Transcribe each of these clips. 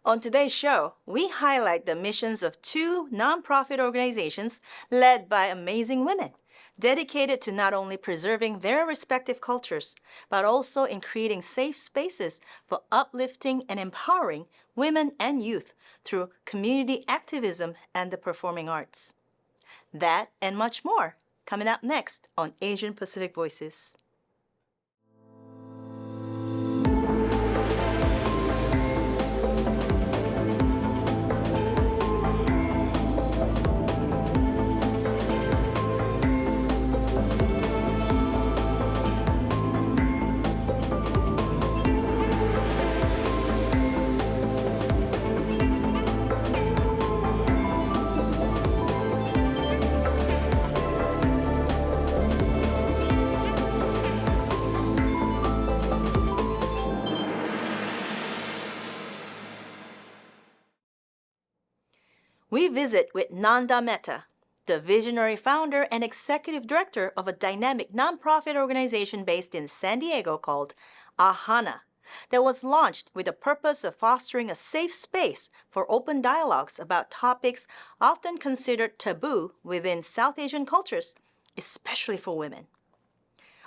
On today's show, we highlight the missions of two nonprofit organizations led by amazing women, dedicated to not only preserving their respective cultures, but also in creating safe spaces for uplifting and empowering women and youth through community activism and the performing arts. That and much more coming up next on Asian Pacific Voices. We visit with Nanda Mehta, the visionary founder and executive director of a dynamic nonprofit organization based in San Diego called AHAANA, that was launched with the purpose of fostering a safe space for open dialogues about topics often considered taboo within South Asian cultures, especially for women.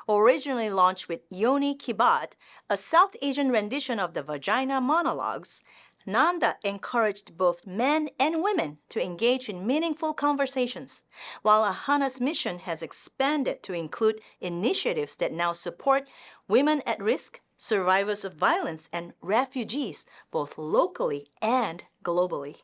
Originally launched with Yoni Kibat, a South Asian rendition of the vagina monologues, Nanda encouraged both men and women to engage in meaningful conversations, while Ahana's mission has expanded to include initiatives that now support women at risk, survivors of violence, and refugees, both locally and globally.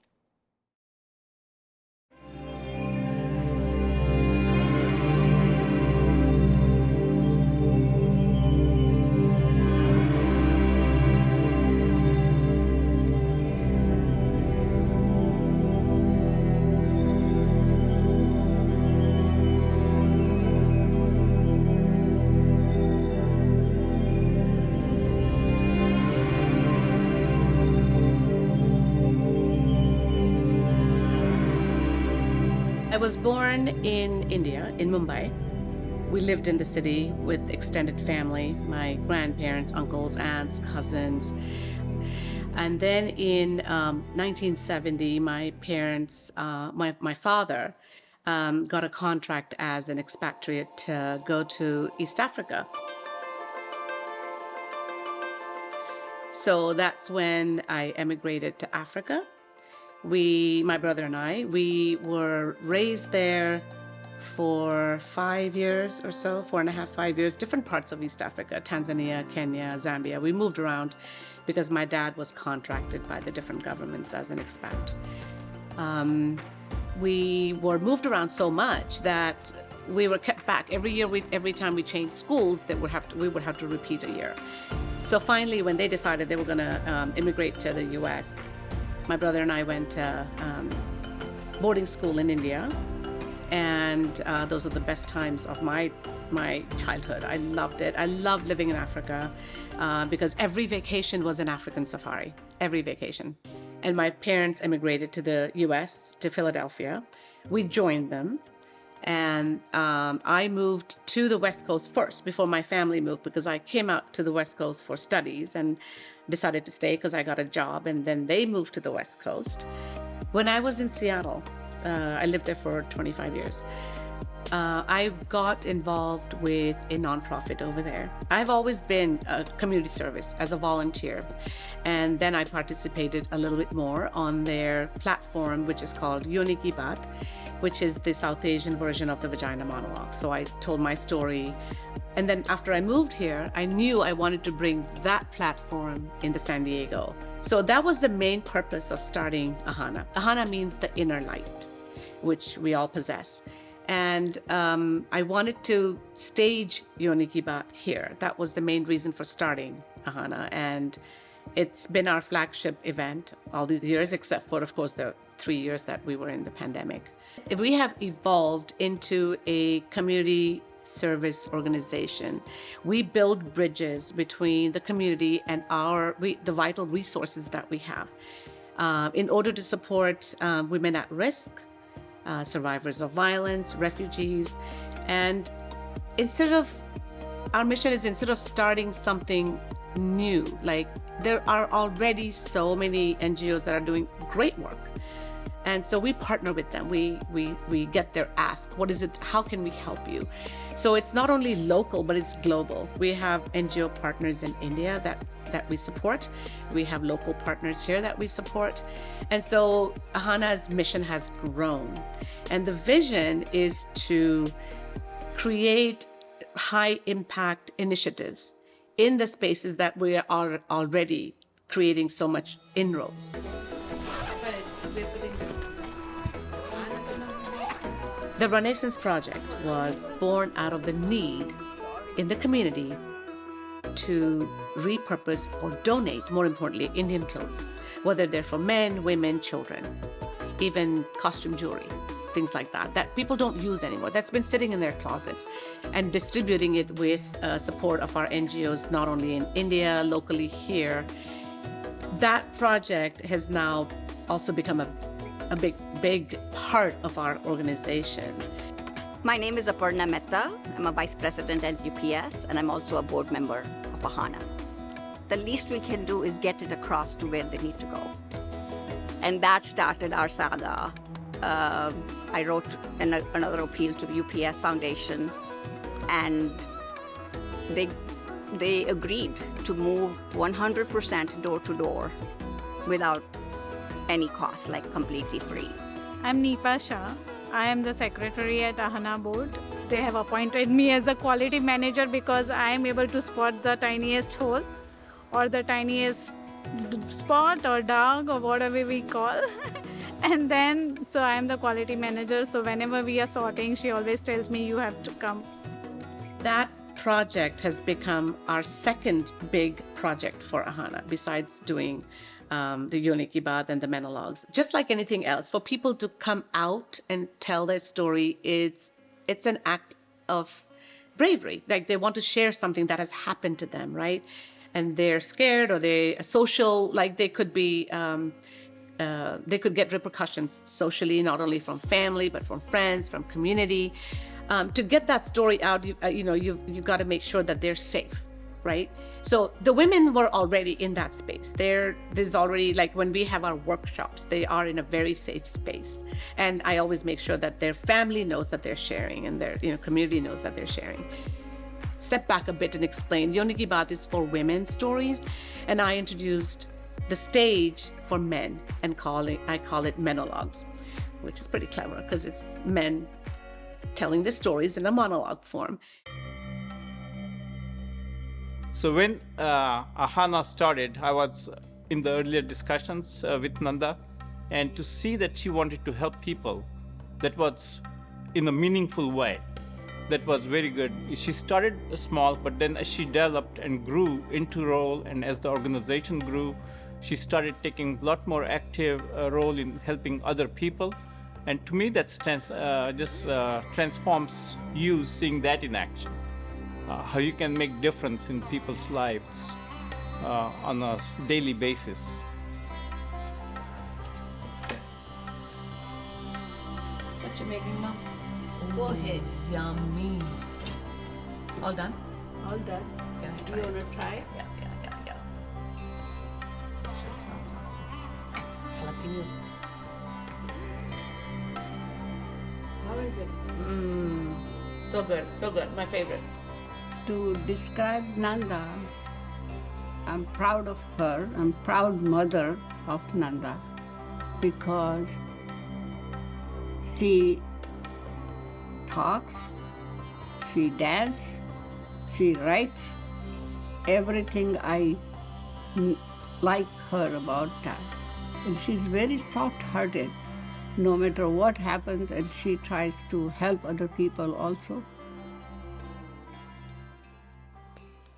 I was born in India, in Mumbai. We lived in the city with extended family, my grandparents, uncles, aunts, cousins. And then in 1970, my parents, my father, got a contract as an expatriate to go to East Africa. So that's when I emigrated to Africa. My brother and I, we were raised there for 5 years or so, 4.5, 5 years, different parts of East Africa, Tanzania, Kenya, Zambia. We moved around because my dad was contracted by the different governments as an expat. We were moved around so much that we were kept back. Every year, every time we changed schools, we would have to repeat a year. So finally, when they decided they were going to immigrate to the U.S., my brother and I went to boarding school in India, and those were the best times of my childhood. I loved it. I loved living in Africa because every vacation was an African safari, every vacation. And my parents immigrated to the U.S., to Philadelphia. We joined them, and I moved to the West Coast first before my family moved, because I came out to the West Coast for studies and decided to stay because I got a job, and then they moved to the West Coast. When I was in Seattle, I lived there for 25 years. I got involved with a nonprofit over there. I've always been a community service as a volunteer, and then I participated a little bit more on their platform, which is called Yoni Kibat, which is the South Asian version of the vagina monologue. So I told my story. And then after I moved here, I knew I wanted to bring that platform into San Diego. So that was the main purpose of starting AHAANA. AHAANA means the inner light, which we all possess. And I wanted to stage Yoni Kibat here. That was the main reason for starting AHAANA. And it's been our flagship event all these years, except for, of course, the 3 years that we were in the pandemic. We have evolved into a community service organization. We build bridges between the community and the vital resources that we have in order to support women at risk, survivors of violence, refugees. And our mission is, instead of starting something new, like there are already so many NGOs that are doing great work. And so we partner with them. We get their ask. What is it? How can we help you? So it's not only local, but it's global. We have NGO partners in India that we support. We have local partners here that we support. And so AHAANA's mission has grown. And the vision is to create high impact initiatives in the spaces that we are already creating so much inroads. The Renaissance Project was born out of the need in the community to repurpose or donate, more importantly, Indian clothes, whether they're for men, women, children, even costume jewelry, things like that, that people don't use anymore, that's been sitting in their closets, and distributing it with support of our NGOs, not only in India, locally here. That project has now also become a big part of our organization. My name is Nanda Mehta. I'm a vice president at UPS, and I'm also a board member of AHAANA. The least we can do is get it across to where they need to go. And that started our saga. I wrote another appeal to the UPS Foundation, and they agreed to move 100% door to door without any cost, like completely free. I'm Neepa Shah. I am the secretary at AHAANA board. They have appointed me as a quality manager because I am able to spot the tiniest hole or the tiniest spot or dog or whatever we call. And then, so I am the quality manager. So whenever we are sorting, she always tells me, you have to come. That project has become our second big project for AHAANA, besides doing the Yoni Bath and the monologues. Just like anything else, for people to come out and tell their story, it's an act of bravery. Like they want to share something that has happened to them, right? And they're scared, or they're social, like they could be, they could get repercussions socially, not only from family, but from friends, from community. To get that story out, you've got to make sure that they're safe, right? So the women were already in that space. There's already, like when we have our workshops, they are in a very safe space. And I always make sure that their family knows that they're sharing, and their community knows that they're sharing. Step back a bit and explain. Yoni Baat is for women's stories, and I introduced the stage for men, and I call it monologues, which is pretty clever because it's men telling the stories in a monologue form. So when AHAANA started, I was in the earlier discussions with Nanda, and to see that she wanted to help people, that was in a meaningful way. That was very good. She started small, but then as she developed and grew into role, and as the organization grew, she started taking a lot more active role in helping other people. And to me, that just transforms you seeing that in action. How you can make difference in people's lives on a daily basis. What you making, Mom? Go ahead. Yummy. All done? All done. Can I Do try you it? want to try? Yeah. Sure, it sounds nice. Jalapenos. How is it? So good. My favorite. To describe Nanda, I'm proud of her. I'm proud mother of Nanda because she talks, she dances, she writes, everything I like her about that. And she's very soft-hearted, no matter what happens, and she tries to help other people also.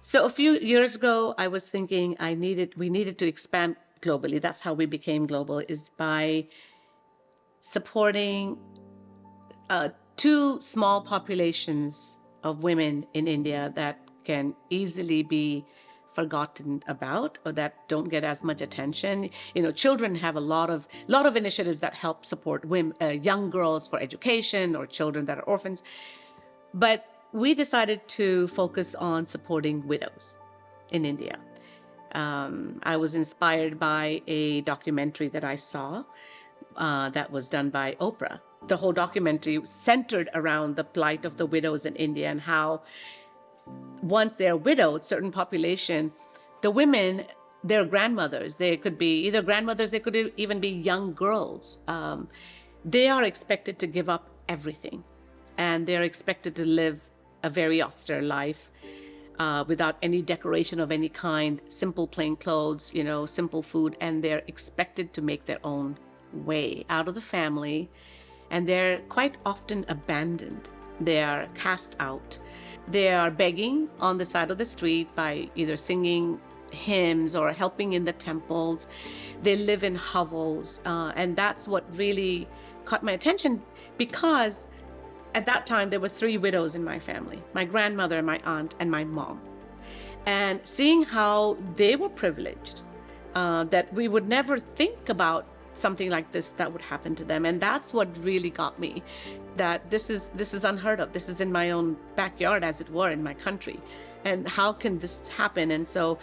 So a few years ago, I was thinking we needed to expand globally. That's how we became global, is by supporting two small populations of women in India that can easily be forgotten about, or that don't get as much attention. Children have a lot of initiatives that help support women, young girls for education, or children that are orphans. But we decided to focus on supporting widows in India. I was inspired by a documentary that I saw that was done by Oprah. The whole documentary centered around the plight of the widows in India and how once they're widowed, certain population, the women, their grandmothers, they could be either grandmothers, they could even be young girls. They are expected to give up everything, and they're expected to live a very austere life without any decoration of any kind, simple plain clothes, simple food, and they're expected to make their own way out of the family, and they're quite often abandoned. They are cast out. They are begging on the side of the street by either singing hymns or helping in the temples. They live in hovels, and that's what really caught my attention, because at that time there were 3 widows in my family: my grandmother, my aunt, and my mom. And seeing how they were privileged, that we would never think about something like this that would happen to them. And that's what really got me, that this is unheard of. This is in my own backyard, as it were, in my country. And how can this happen? And so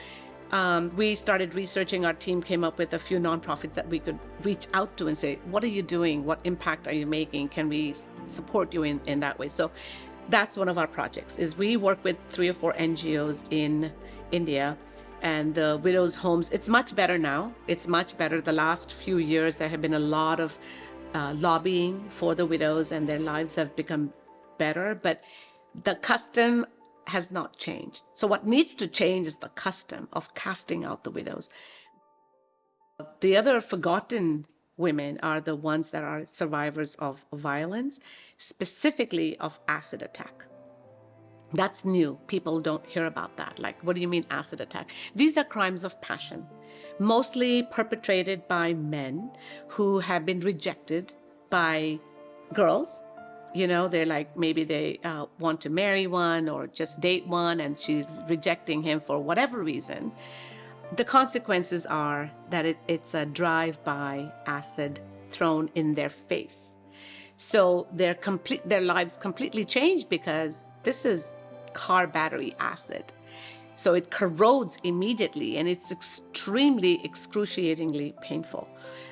we started researching. Our team came up with a few nonprofits that we could reach out to and say, what are you doing? What impact are you making? Can we support you in that way? So that's one of our projects, is we work with 3 or 4 NGOs in India. And the widows' homes, it's much better now. It's much better. The last few years, there have been a lot of lobbying for the widows, and their lives have become better. But the custom has not changed. So what needs to change is the custom of casting out the widows. The other forgotten women are the ones that are survivors of violence, specifically of acid attack. That's new. People don't hear about that. Like, what do you mean acid attack? These are crimes of passion, mostly perpetrated by men who have been rejected by girls. They're like, maybe they want to marry one or just date one, and she's rejecting him for whatever reason. The consequences are that it's a drive-by acid thrown in their face. So their lives completely change, because this is car battery acid. So it corrodes immediately, and it's extremely excruciatingly painful.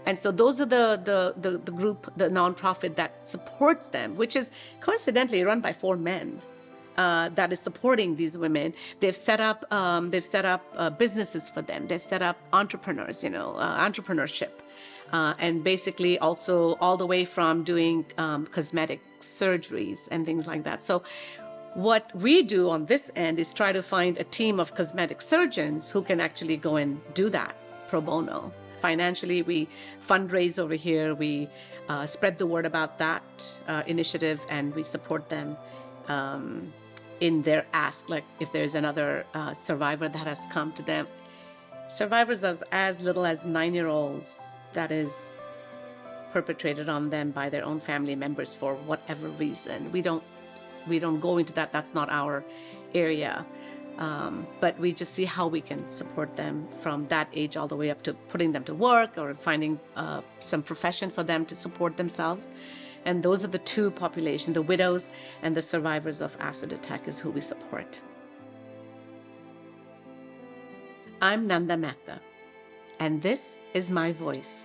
And so those are the group, the nonprofit that supports them, which is coincidentally run by 4 men. That is supporting these women. They've set up businesses for them. They've set up entrepreneurs, entrepreneurship, and basically also all the way from doing cosmetic surgeries and things like that. So what we do on this end is try to find a team of cosmetic surgeons who can actually go and do that pro bono. Financially, we fundraise over here. We spread the word about that initiative, and we support them in their ask. Like, if there's another survivor that has come to them, survivors as little as 9-year-olds, that is perpetrated on them by their own family members for whatever reason. We don't go into that. That's not our area. But we just see how we can support them from that age all the way up to putting them to work or finding some profession for them to support themselves. And those are the 2 populations, the widows and the survivors of acid attack, is who we support. I'm Nanda Mehta, and this is my voice.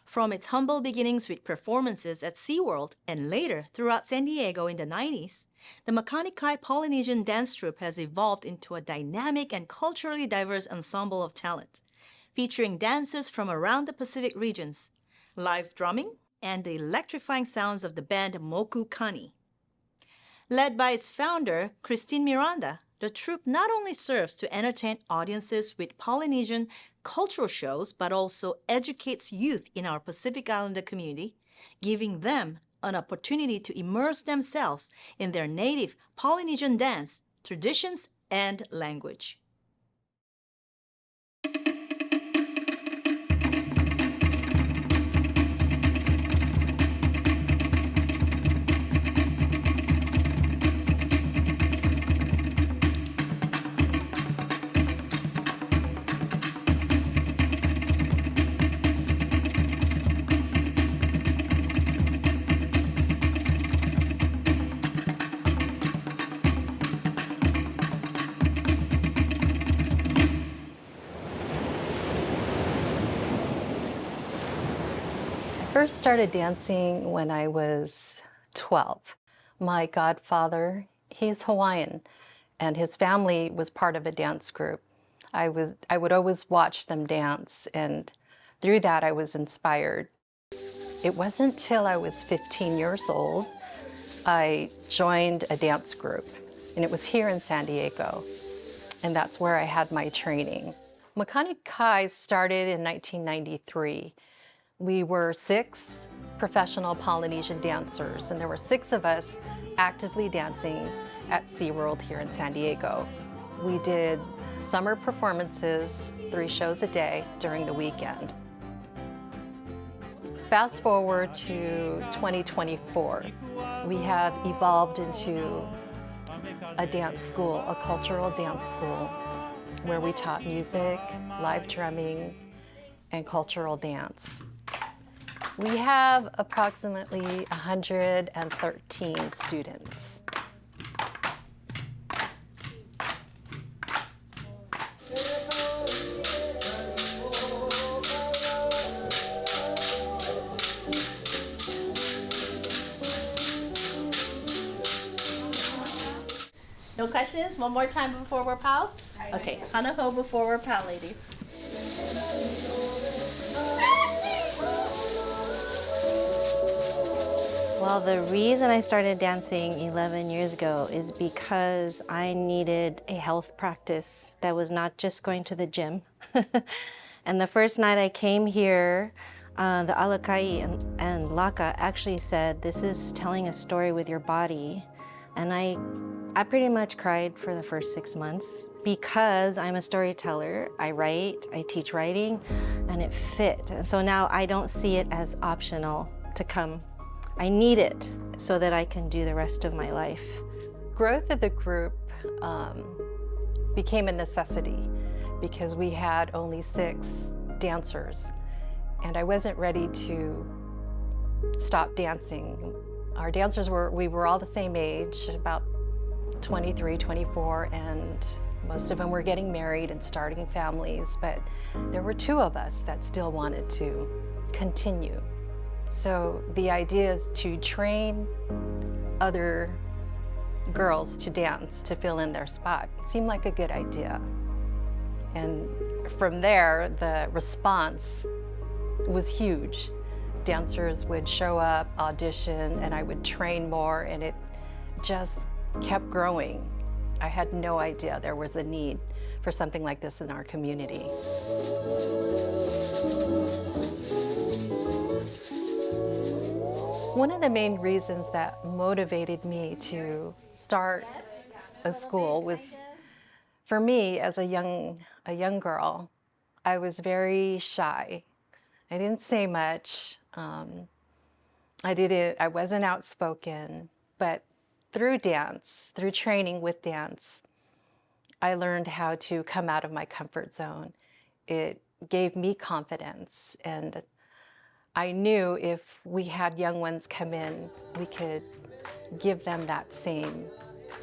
From its humble beginnings with performances at SeaWorld and later throughout San Diego in the 90s, the Makani Polynesian dance troupe has evolved into a dynamic and culturally diverse ensemble of talent, featuring dances from around the Pacific regions, live drumming, and the electrifying sounds of the band Makani. Led by its founder, Christine Miranda, the troupe not only serves to entertain audiences with Polynesian cultural shows, but also educates youth in our Pacific Islander community, giving them an opportunity to immerse themselves in their native Polynesian dance, traditions, and language. first started dancing when I was 12. My godfather, he's Hawaiian, and his family was part of a dance group. I would always watch them dance, and through that I was inspired. It wasn't till I was 15 years old I joined a dance group, and it was here in San Diego, and that's where I had my training. Makani Kai started in 1993. We were 6 professional Polynesian dancers, and there were 6 of us actively dancing at SeaWorld here in San Diego. We did summer performances, 3 shows a day during the weekend. Fast forward to 2024, we have evolved into a dance school, a cultural dance school, where we taught music, live drumming, and cultural dance. We have approximately 113 students. No questions? One more time before we're pals? Okay, Hana ho before we're pal, ladies. Well, the reason I started dancing 11 years ago is because I needed a health practice that was not just going to the gym. And the first night I came here, the Alakai and Laka actually said, this is telling a story with your body. And I pretty much cried for the first 6 months because I'm a storyteller. I write, I teach writing, and it fit. And so now I don't see it as optional to come. I need it so that I can do the rest of my life. Growth of the group became a necessity because we had only 6 dancers, and I wasn't ready to stop dancing. Our dancers we were all the same age, about 23, 24, and most of them were getting married and starting families, but there were 2 of us that still wanted to continue. So the idea is to train other girls to dance, to fill in their spot. It seemed like a good idea. And from there, the response was huge. Dancers would show up, audition, and I would train more, and it just kept growing. I had no idea there was a need for something like this in our community. One of the main reasons that motivated me to start a school was, for me as a young girl, I was very shy. I didn't say much. I wasn't outspoken, but through dance, through training with dance, I learned how to come out of my comfort zone. It gave me confidence, and I knew if we had young ones come in, we could give them that same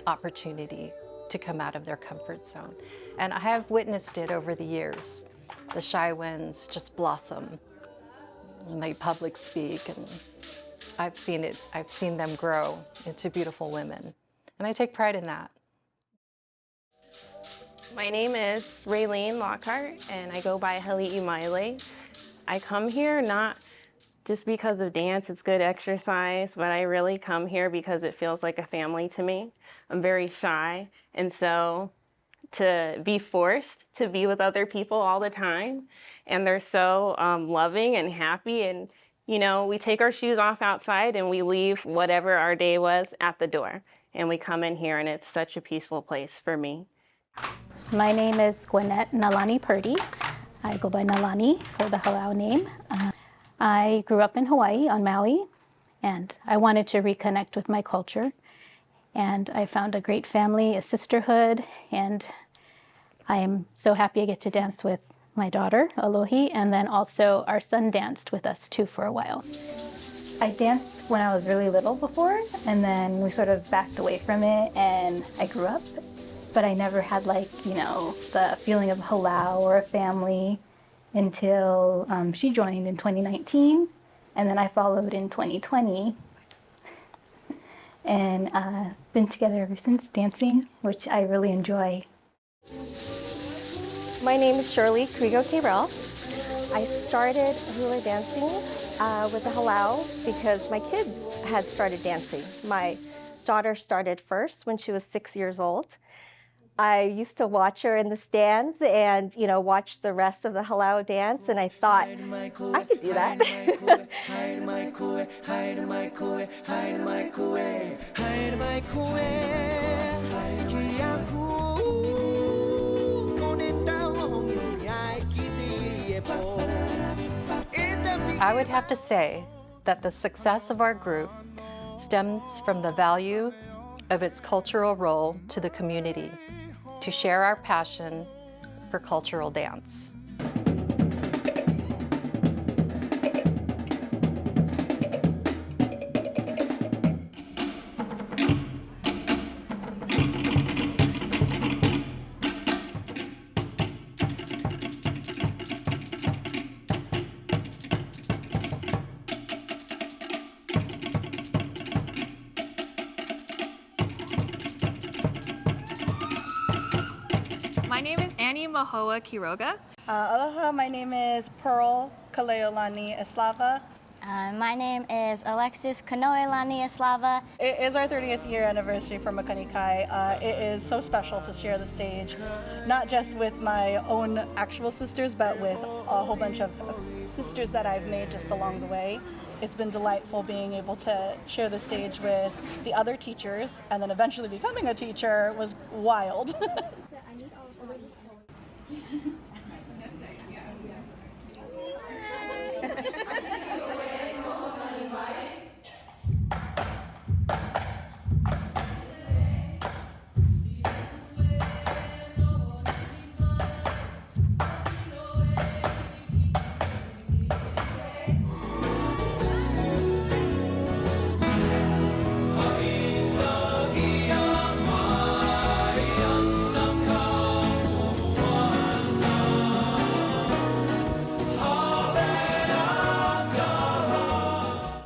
opportunity to come out of their comfort zone. And I have witnessed it over the years. The shy ones just blossom, and they public speak, and I've seen them grow into beautiful women, and I take pride in that. My name is Raylene Lockhart, and I go by Hali'i Maile. I come here not just because of dance, it's good exercise, but I really come here because it feels like a family to me. I'm very shy, and so to be forced to be with other people all the time, and they're so loving and happy, and you know, we take our shoes off outside and we leave whatever our day was at the door, and we come in here, and it's such a peaceful place for me. My name is Gwinnett Nalani Purdy. I go by Nalani for the halau name. I grew up in Hawaii on Maui, and I wanted to reconnect with my culture. And I found a great family, a sisterhood, and I am so happy I get to dance with my daughter, Alohi, and then also our son danced with us too for a while. I danced when I was really little before, and then we sort of backed away from it, and I grew up, but I never had the feeling of halau or a family until she joined in 2019, And then I followed in 2020 and been together ever since dancing, which I really enjoy. My name is Shirley Krigo Cabral. I started hula dancing with the halau because my kids had started dancing. My daughter started first when she was 6 years old. I used to watch her in the stands and, watch the rest of the halau dance, and I thought, I could do that. I would have to say that the success of our group stems from the value of its cultural role to the community, to share our passion for cultural dance. My name is Annie Mahoa Quiroga. Aloha, my name is Pearl Kaleolani Eslava. My name is Alexis Kanoelani Eslava. It is our 30th year anniversary for Makani Kai. It is so special to share the stage, not just with my own actual sisters, but with a whole bunch of sisters that I've made just along the way. It's been delightful being able to share the stage with the other teachers, and then eventually becoming a teacher was wild.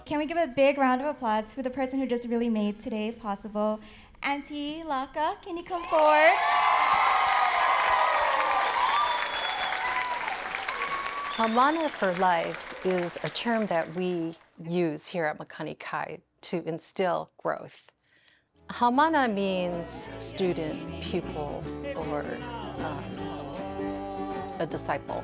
Can we give a big round of applause for the person who just really made today possible? Auntie Laka, can you come forward? Ahana for life is a term that we use here at Makani Kai to instill growth. Ahana means student, pupil, or a disciple.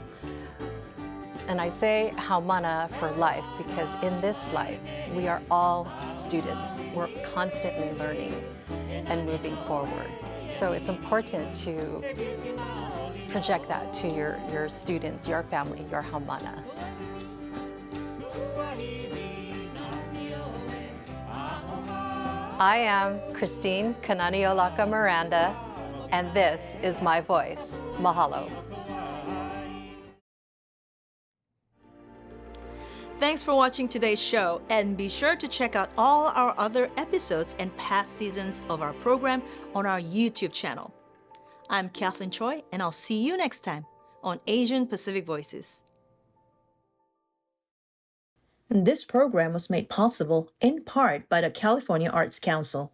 And I say Ahana for life because in this life, we are all students. We're constantly learning and moving forward. So it's important to project that to your students, your family, your Ahana. I am Christine Kananiolaka Miranda, and this is my voice. Mahalo. Thanks for watching today's show, and be sure to check out all our other episodes and past seasons of our program on our YouTube channel. I'm Kathleen Choi, and I'll see you next time on Asian Pacific Voices. This program was made possible in part by the California Arts Council.